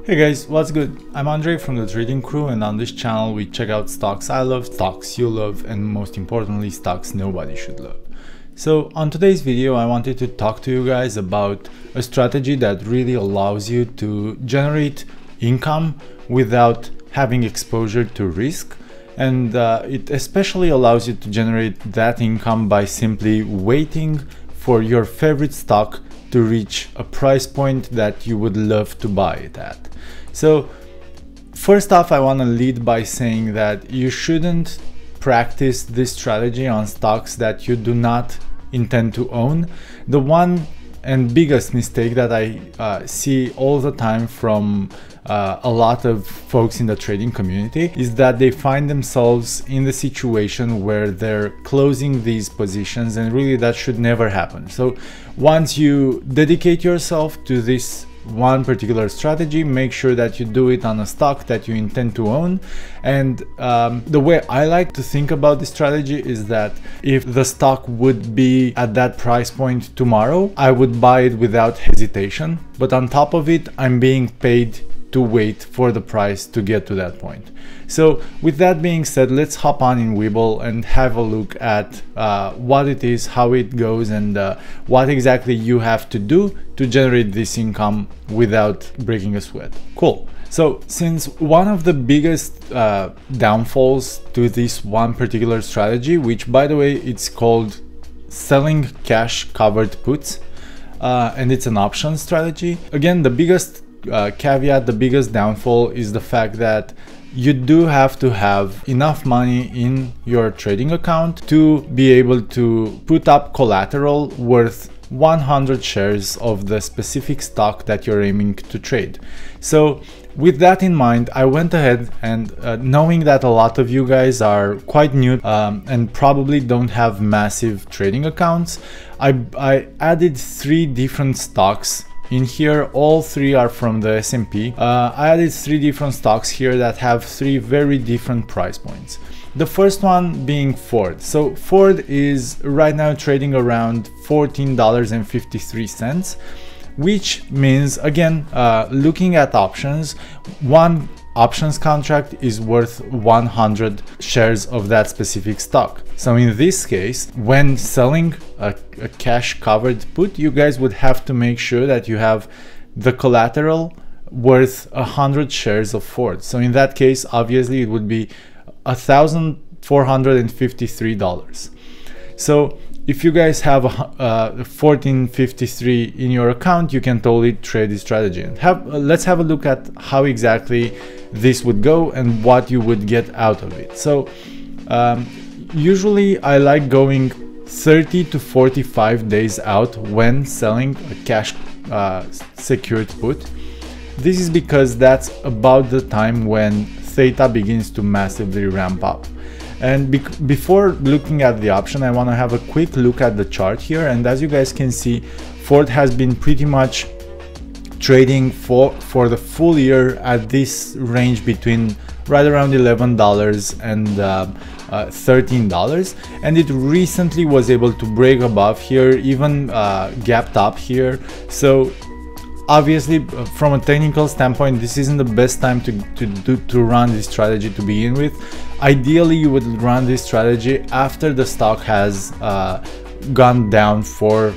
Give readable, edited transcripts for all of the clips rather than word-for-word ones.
Hey guys, what's good? I'm Andre from the Trading Crew, and on this channel we check out stocks I love, stocks you love, and most importantly stocks nobody should love. So on today's video I wanted to talk to you guys about a strategy that really allows you to generate income without having exposure to risk, and it especially allows you to generate that income by simply waiting for your favorite stock to reach a price point that you would love to buy it at. So first off, I want to lead by saying that you shouldn't practice this strategy on stocks that you do not intend to own. The one and biggest mistake that I see all the time from a lot of folks in the trading community is that they find themselves in the situation where they're closing these positions, and really that should never happen. So once you dedicate yourself to this one particular strategy, make sure that you do it on a stock that you intend to own. And the way I like to think about this strategy is that if the stock would be at that price point tomorrow, I would buy it without hesitation, but on top of it I'm being paid to wait for the price to get to that point. So with that being said, let's hop on in Webull and have a look at what it is, how it goes, and what exactly you have to do to generate this income without breaking a sweat. Cool. So since one of the biggest downfalls to this one particular strategy, which by the way it's called selling cash covered puts, and it's an option strategy. Again, the biggest caveat, the biggest downfall is the fact that you do have to have enough money in your trading account to be able to put up collateral worth 100 shares of the specific stock that you're aiming to trade. So with that in mind, I went ahead and knowing that a lot of you guys are quite new and probably don't have massive trading accounts, I added 3 different stocks in here. All 3 are from the S&P. I added 3 different stocks here that have 3 very different price points. The first one being Ford. So Ford is right now trading around $14.53, which means, again, looking at options, one options contract is worth 100 shares of that specific stock. So in this case, when selling a cash covered put, you guys would have to make sure that you have the collateral worth 100 shares of Ford. So in that case, obviously it would be $1,453. So if you guys have 1453 in your account, you can totally trade this strategy. And let's have a look at how exactly this would go and what you would get out of it. So usually I like going 30 to 45 days out when selling a cash secured put. This is because that's about the time when theta begins to massively ramp up. And before looking at the option, I want to have a quick look at the chart here. And as you guys can see, Ford has been pretty much trading for the full year at this range between right around $11 and $13, and it recently was able to break above here, even gapped up here. So obviously from a technical standpoint, this isn't the best time to run this strategy to begin with. Ideally you would run this strategy after the stock has gone down for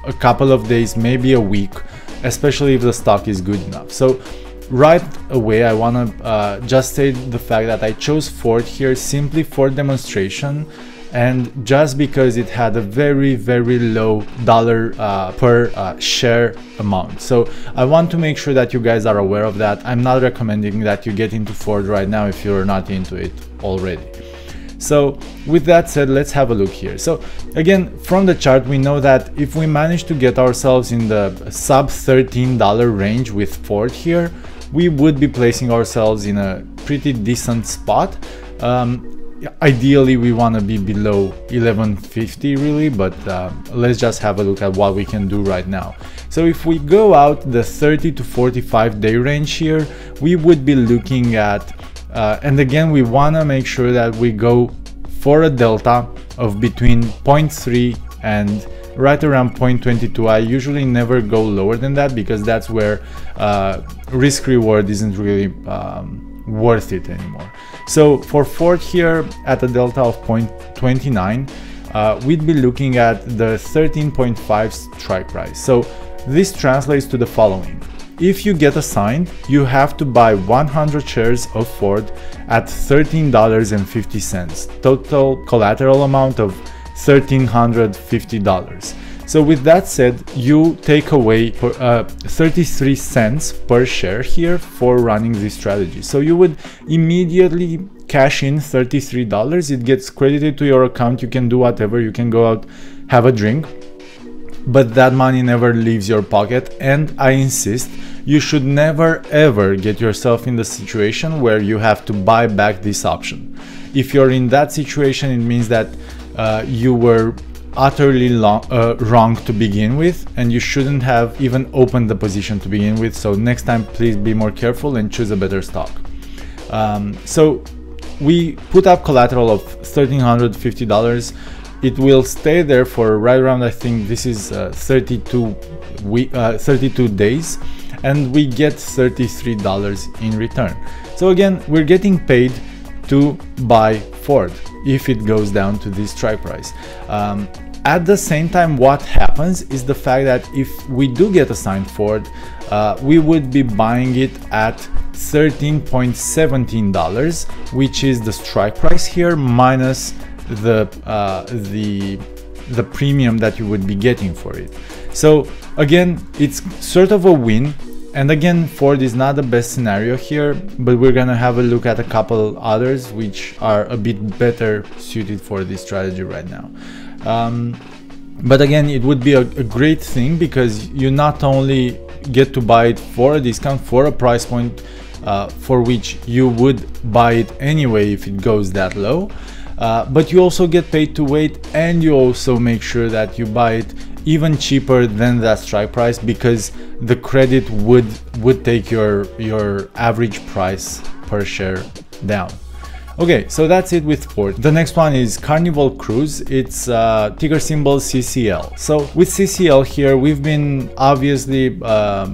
a couple of days, maybe a week, especially if the stock is good enough. So right away I want to just say the fact that I chose Ford here simply for demonstration, and just because it had a very low dollar per share amount. So I want to make sure that you guys are aware of that. I'm not recommending that you get into Ford right now if you're not into it already. So with that said, let's have a look here. So again, from the chart, we know that if we manage to get ourselves in the sub $13 range with Ford here, we would be placing ourselves in a pretty decent spot. Ideally we want to be below 1150 really, but let's just have a look at what we can do right now. So if we go out the 30 to 45 day range here, we would be looking at and again we want to make sure that we go for a delta of between 0.3 and right around 0.22. I usually never go lower than that because that's where risk reward isn't really worth it anymore. So for Ford here at a delta of 0.29, we'd be looking at the 13.5 strike price. So this translates to the following. If you get assigned, you have to buy 100 shares of Ford at $13.50, total collateral amount of $1,350. So with that said, you take away 33 cents per share here for running this strategy. So you would immediately cash in $33. It gets credited to your account. You can do whatever. You can go out, have a drink, but that money never leaves your pocket. And I insist, you should never ever get yourself in the situation where you have to buy back this option. If you're in that situation, it means that you were utterly wrong to begin with, and you shouldn't have even opened the position to begin with. So next time, please be more careful and choose a better stock. So we put up collateral of $1,350. It will stay there for right around, I think this is 32 days, and we get $33 in return. So again, we're getting paid to buy Ford if it goes down to this strike price. At the same time, what happens is the fact that if we do get assigned Ford, we would be buying it at $13.17, which is the strike price here minus the premium that you would be getting for it. So again, it's sort of a win. And again, Ford is not the best scenario here, but we're gonna have a look at a couple others which are a bit better suited for this strategy right now. But again, it would be a great thing because you not only get to buy it for a discount, for a price point for which you would buy it anyway if it goes that low, but you also get paid to wait, and you also make sure that you buy it even cheaper than that strike price because the credit would take your average price per share down. Okay, so that's it with Ford. The next one is Carnival Cruise. It's ticker symbol CCL. So with CCL here, we've been obviously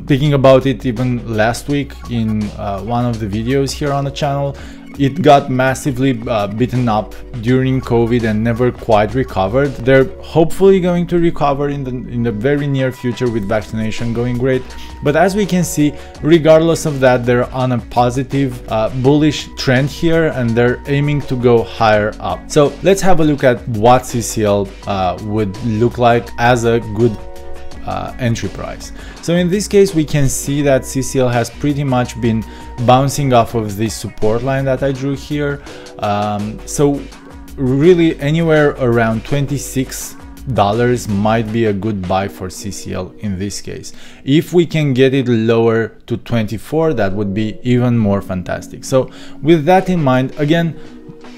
speaking about it even last week in one of the videos here on the channel. It got massively beaten up during COVID and never quite recovered. They're hopefully going to recover in the very near future with vaccination going great. But as we can see, regardless of that, they're on a positive bullish trend here, and they're aiming to go higher up. So let's have a look at what CCL would look like as a good entry price. So in this case, we can see that CCL has pretty much been bouncing off of this support line that I drew here. So really anywhere around $26 might be a good buy for CCL in this case. If we can get it lower to 24, that would be even more fantastic. So with that in mind, again,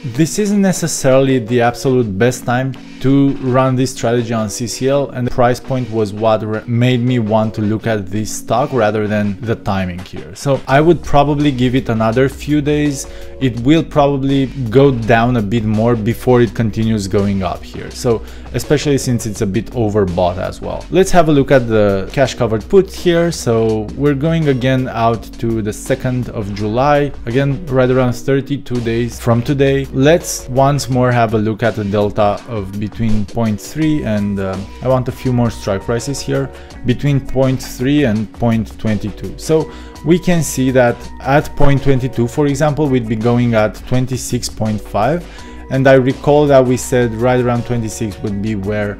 this isn't necessarily the absolute best time to run this strategy on CCL, and the price point was what made me want to look at this stock rather than the timing here. So I would probably give it another few days. It will probably go down a bit more before it continues going up here. So especially since it's a bit overbought as well. Let's have a look at the cash covered put here. So we're going again out to the 2nd of July, again right around 32 days from today. Let's once more have a look at the delta of between 0.3 and I want a few more strike prices here, between 0.3 and 0.22. So we can see that at 0.22, for example, we'd be going at 26.5. And I recall that we said right around 26 would be where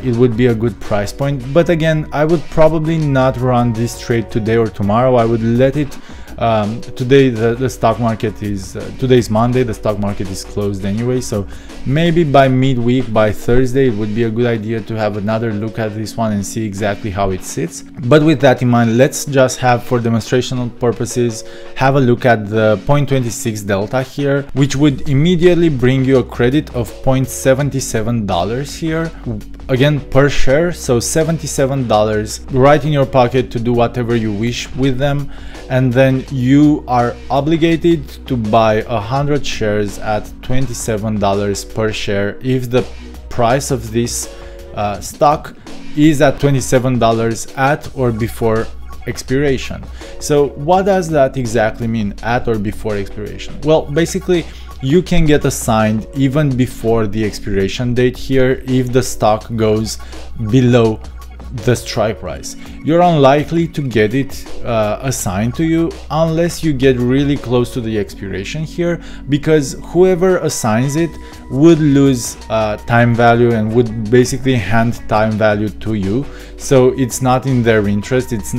it would be a good price point. But again, I would probably not run this trade today or tomorrow. I would let it today. The stock market is today's Monday, the stock market is closed anyway, so maybe by midweek, by Thursday, it would be a good idea to have another look at this one and see exactly how it sits. But with that in mind, let's just have, for demonstrational purposes, have a look at the 0.26 delta here, which would immediately bring you a credit of $0.77 here, again per share. So $77 right in your pocket to do whatever you wish with them, and then you are obligated to buy 100 shares at $27 per share if the price of this stock is at $27 at or before expiration. So what does that exactly mean, at or before expiration? Well, basically you can get assigned even before the expiration date here if the stock goes below the strike price. You're unlikely to get it assigned to you unless you get really close to the expiration here, because whoever assigns it would lose time value and would basically hand time value to you. So it's not in their interest, it's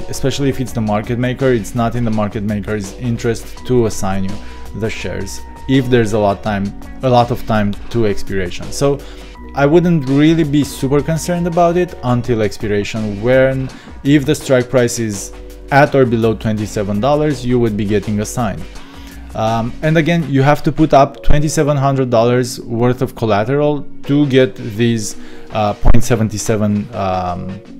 especially if it's the market maker, it's not in the market maker's interest to assign you the shares if there's a lot of time to expiration. So I wouldn't really be super concerned about it until expiration, when if the strike price is at or below $27, you would be getting assigned. And again, you have to put up $2,700 worth of collateral to get these 0.77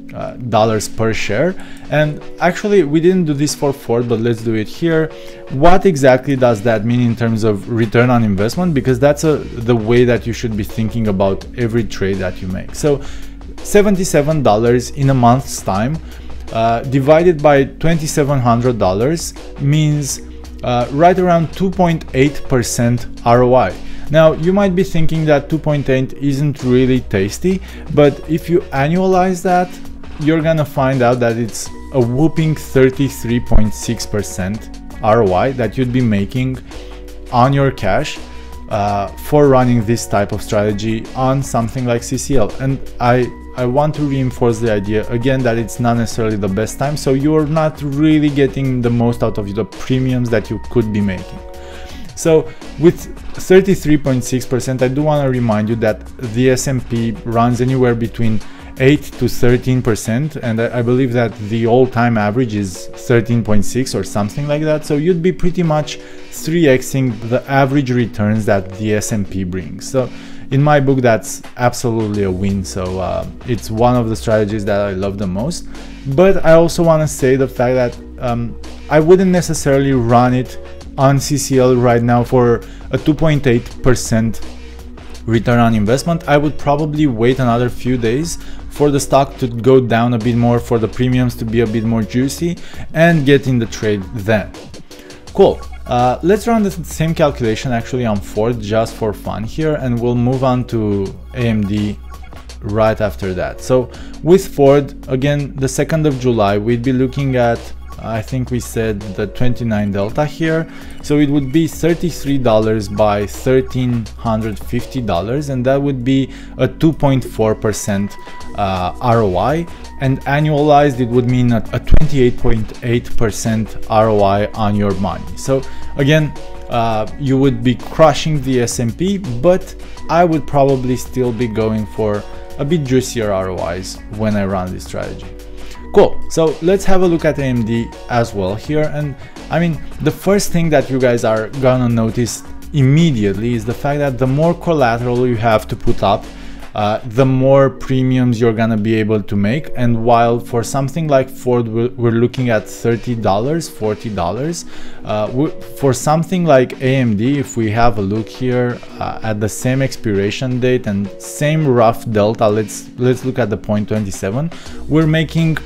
dollars per share. And actually we didn't do this for Ford, but let's do it here. What exactly does that mean in terms of return on investment? Because that's the way that you should be thinking about every trade that you make. So $77 in a month's time divided by $2,700 means right around 2.8% ROI. Now you might be thinking that 2.8 isn't really tasty, but if you annualize that, you're gonna find out that it's a whooping 33.6% ROI that you'd be making on your cash for running this type of strategy on something like CCL. And I want to reinforce the idea again that it's not necessarily the best time, so you're not really getting the most out of the premiums that you could be making. So with 33.6%, I do want to remind you that the S&P runs anywhere between 8 to 13%, and I believe that the all-time average is 13.6 or something like that. So you'd be pretty much 3xing the average returns that the S&P brings. So in my book, that's absolutely a win. So it's one of the strategies that I love the most. But I also want to say the fact that I wouldn't necessarily run it on CCL right now for a 2.8% return on investment. I would probably wait another few days for the stock to go down a bit more, for the premiums to be a bit more juicy, and get in the trade then. Cool. Let's run the same calculation actually on Ford just for fun here, and we'll move on to AMD right after that. So with Ford, again, the 2nd of July, we'd be looking at, I think we said the 29 delta here. So it would be $33 by $1,350, and that would be a 2.4% ROI, and annualized it would mean a 28.8% ROI on your money. So again, you would be crushing the S&P, but I would probably still be going for a bit juicier ROIs when I run this strategy. Cool. So let's have a look at AMD as well here. And I mean, the first thing that you guys are gonna notice immediately is the fact that the more collateral you have to put up, the more premiums you're gonna be able to make. And while for something like Ford, we're looking at $30, $40, for something like AMD, if we have a look here at the same expiration date and same rough delta, let's look at the 0.27, we're making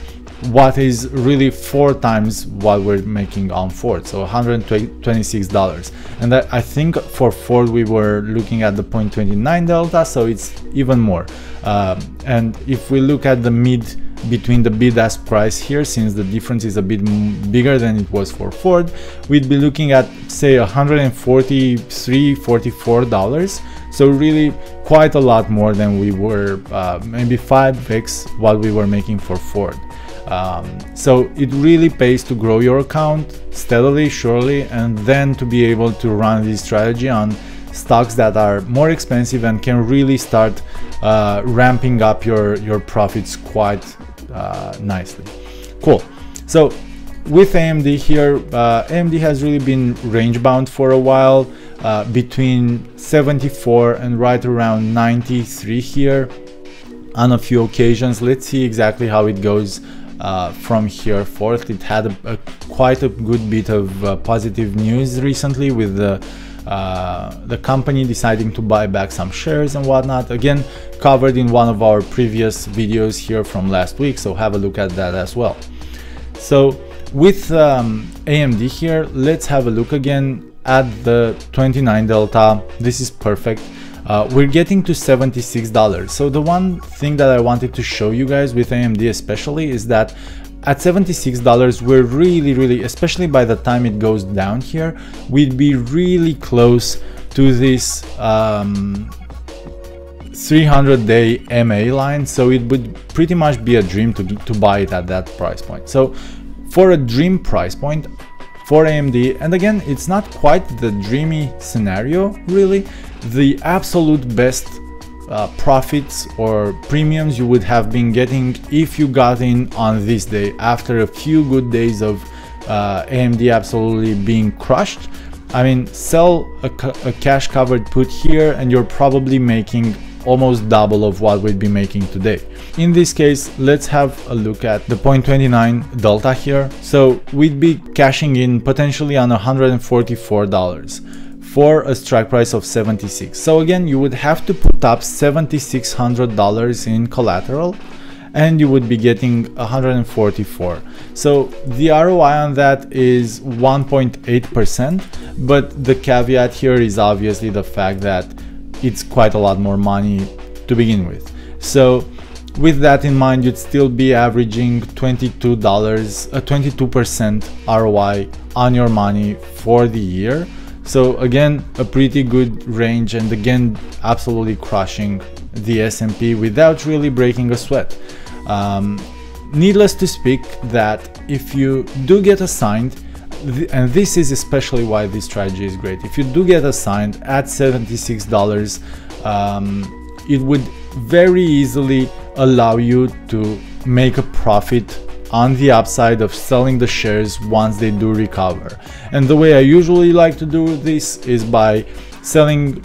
what is really 4 times what we're making on Ford, so $126. And I think for Ford we were looking at the 0.29 delta, so it's even more. And if we look at the mid between the bid-ask price here, since the difference is a bit bigger than it was for Ford, we'd be looking at say $143, $44. So really quite a lot more than we were, maybe 5x what we were making for Ford. So it really pays to grow your account steadily, surely, and then to be able to run this strategy on stocks that are more expensive and can really start ramping up your profits quite nicely. Cool. So with AMD here, AMD has really been range bound for a while, between 74 and right around 93 here on a few occasions. Let's see exactly how it goes from here forth. It had quite a good bit of positive news recently with the the company deciding to buy back some shares and whatnot. Again, covered in one of our previous videos here from last week, so have a look at that as well. So with AMD here, let's have a look again at the 29 delta. This is perfect. We're getting to $76. So the one thing that I wanted to show you guys with AMD especially is that at $76 we're really, especially by the time it goes down here, we'd be really close to this 300-day MA line. So it would pretty much be a dream to buy it at that price point. So for a dream price point for AMD, and again, it's not quite the dreamy scenario really, the absolute best profits or premiums you would have been getting if you got in on this day after a few good days of AMD absolutely being crushed. I mean, sell a cash covered put here and you're probably making almost double of what we'd be making today. In this case, let's have a look at the 0.29 delta here. So we'd be cashing in potentially on $144 for a strike price of 76. So again, you would have to put up $7,600 in collateral and you would be getting 144. So the ROI on that is 1.8%, but the caveat here is obviously the fact that it's quite a lot more money to begin with. So with that in mind, you'd still be averaging $22% ROI on your money for the year. So again, a pretty good range, and again, absolutely crushing the S&P without really breaking a sweat. Needless to speak that if you do get assigned, and this is especially why this strategy is great, if you do get assigned at $76, it would very easily allow you to make a profit on the upside of selling the shares once they do recover. And the way I usually like to do this is by selling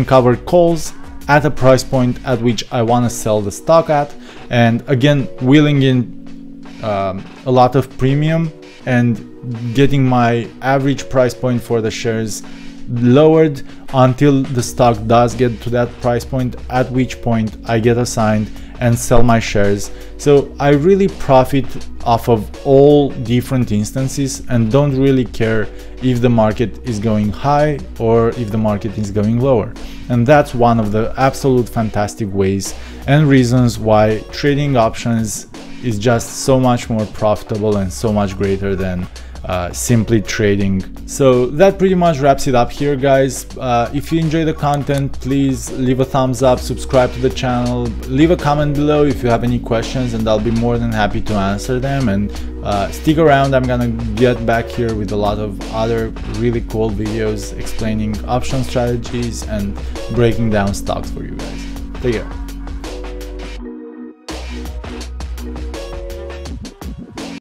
covered calls at a price point at which I want to sell the stock at, and again, wheeling in a lot of premium and getting my average price point for the shares lowered until the stock does get to that price point, at which point I get assigned and sell my shares. So I really profit off of all different instances and don't really care if the market is going high or if the market is going lower. And that's one of the absolute fantastic ways and reasons why trading options is just so much more profitable and so much greater than simply trading. So that pretty much wraps it up here, guys. If you enjoy the content, please leave a thumbs up, subscribe to the channel, leave a comment below if you have any questions, and I'll be more than happy to answer them. And stick around, I'm gonna get back here with a lot of other really cool videos explaining option strategies and breaking down stocks for you guys. Take care.